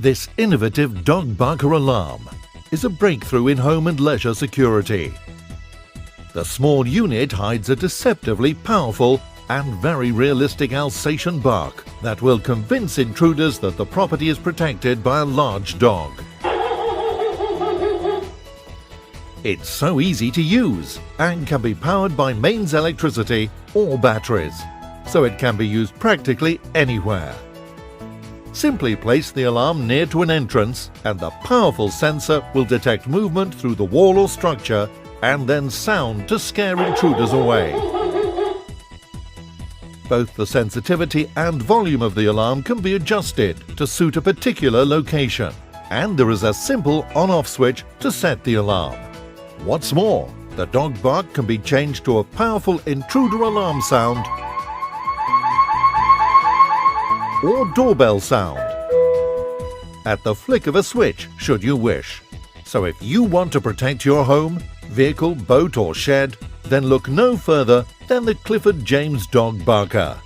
This innovative dog barker alarm is a breakthrough in home and leisure security. The small unit hides a deceptively powerful and very realistic Alsatian bark that will convince intruders that the property is protected by a large dog. It's so easy to use and can be powered by mains electricity or batteries, so it can be used practically anywhere. Simply place the alarm near to an entrance and the powerful sensor will detect movement through the wall or structure and then sound to scare intruders away. Both the sensitivity and volume of the alarm can be adjusted to suit a particular location, and there is a simple on-off switch to set the alarm. What's more, the dog bark can be changed to a powerful intruder alarm sound or doorbell sound at the flick of a switch should you wish. So if you want to protect your home, vehicle, boat or shed, then look no further than the Clifford James Dog Barker.